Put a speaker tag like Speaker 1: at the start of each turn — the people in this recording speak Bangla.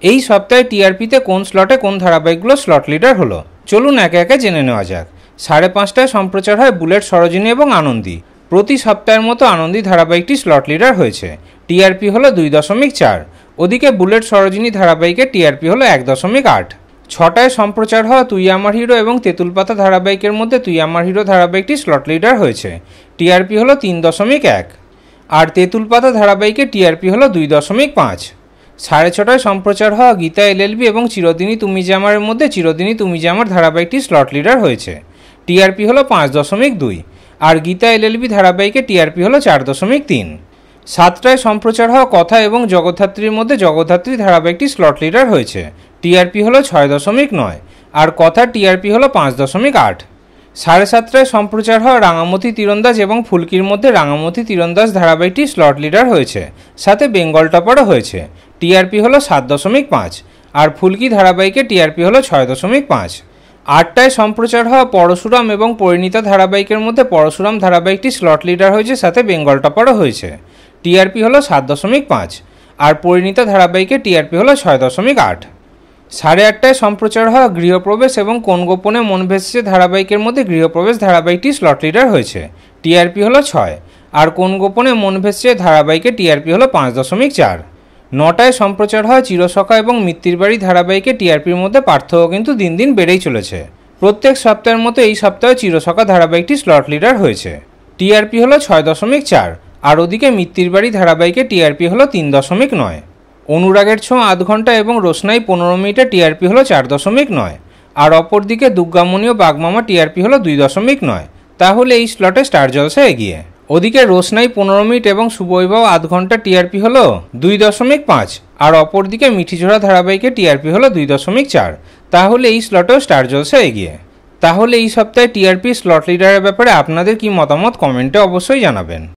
Speaker 1: এই সপ্তাহে টিআরপিতে কোন স্লটে কোন ধারাবাহিকগুলো স্লট লিডার হলো চলুন একে একে জেনে নেওয়া যাক। 5:30টায় সম্প্রচার হয় বুলেট, সরোজিনী এবং আনন্দী। প্রতি সপ্তাহের মতো আনন্দী ধারাবাহিকটি স্লট লিডার হয়েছে। টিআরপি হলো 2.4। ওদিকে বুলেট সরোজিনী ধারাবাহিকের টিআরপি হলো 1.8। 6টায় সম্প্রচার হওয়া তুই আমার হিরো এবং তেঁতুল পাতা ধারাবাহিকের মধ্যে তুই আমার হিরো ধারাবাহিকটি স্লট লিডার হয়েছে। টিআরপি হলো 3.1। আর তেঁতুল পাতা ধারাবাহিকের টিআরপি হলো 2.5। 6:30টায় সম্প্রচার হওয়া গীতা এলএলবি এবং চিরদিনই তুমি যে আমারের মধ্যে চিরদিনই তুমি যে আমার ধারাবাহিকটি স্লট লিডার হয়েছে। টিআরপি হলো 5.2। আর গীতা এলএলবি ধারাবাহিকের টিআরপি হলো 4.3। 7টায় সম্প্রচার হওয়া কথা এবং জগদ্ধাত্রীর মধ্যে জগদ্ধাত্রী ধারাবাহিকটি স্লট লিডার হয়েছে। টিআরপি হলো 6.9। আর কথার টিআরপি হলো 5.8। 7:30টায় সম্প্রচার হওয়া রাঙামতি তীরন্দাজ এবং ফুলকির মধ্যে রাঙামতি তীরন্দাজ ধারাবাহিকটি স্লট লিডার হয়েছে, সাথে বেঙ্গল টপারও হয়েছে। টিআরপি হলো 7.5। আর ফুলকি ধারাবাহিকের টিআরপি হলো 6.5। 8টায় সম্প্রচার হওয়া পরশুরাম এবং পরিণীতা ধারাবাহিকের মধ্যে পরশুরাম ধারাবাহিকটি স্লট লিডার হয়েছে, সাথে বেঙ্গল টপারও হয়েছে। টিআরপি হলো 7.5। আর পরিণীতা ধারাবাহিকের টিআরপি হলো 6.8। 8:30টায় সম্প্রচার হওয়া গৃহপ্রবেশ এবং কোন গোপনে মন ভেসেছে ধারাবাহিকের মধ্যে গৃহপ্রবেশ ধারাবাহিকটি স্লট লিডার হয়েছে। টিআরপি হলো 6। আর কোন গোপনে মন ভেসেছে ধারাবাহিকের টিআরপি হলো 5.4। 9টায় সম্প্রচার হওয়া চিরসখা এবং মিত্তির বাড়ি ধারাবাহিকের টিআরপির মধ্যে পার্থক্য কিন্তু দিন দিন বেড়েই চলেছে। প্রত্যেক সপ্তাহের মতো এই সপ্তাহে চিরসখা ধারাবাহিকটি স্লট লিডার হয়েছে। টিআরপি হলো 6.4। আর ওদিকে মিত্তির বাড়ি ধারাবাহিকের টিআরপি হলো 3.9। অনুরাগের ছোঁয়া আধ ঘন্টা এবং রোশনাই 15 মিনিটের টিআরপি হলো 4.9। আর অপরদিকে দুর্গামণি ও বাগমামা টিআরপি হলো 2.9। তাহলে এই স্লটে স্টার জলসা এগিয়ে। ওদিকে রোশনাই 15 মিনিট এবং শুভবিবাহ আধ ঘন্টা টিআরপি হলো 2.5। আর অপরদিকে মিঠিঝোড়া ধারাবাহিকের টিআরপি হলো 2.4। তাহলে এই স্লটেও স্টার জলসা এগিয়ে। তাহলে এই সপ্তাহে টিআরপি স্লট লিডারের ব্যাপারে আপনাদের কি মতামত কমেন্টে অবশ্যই জানাবেন।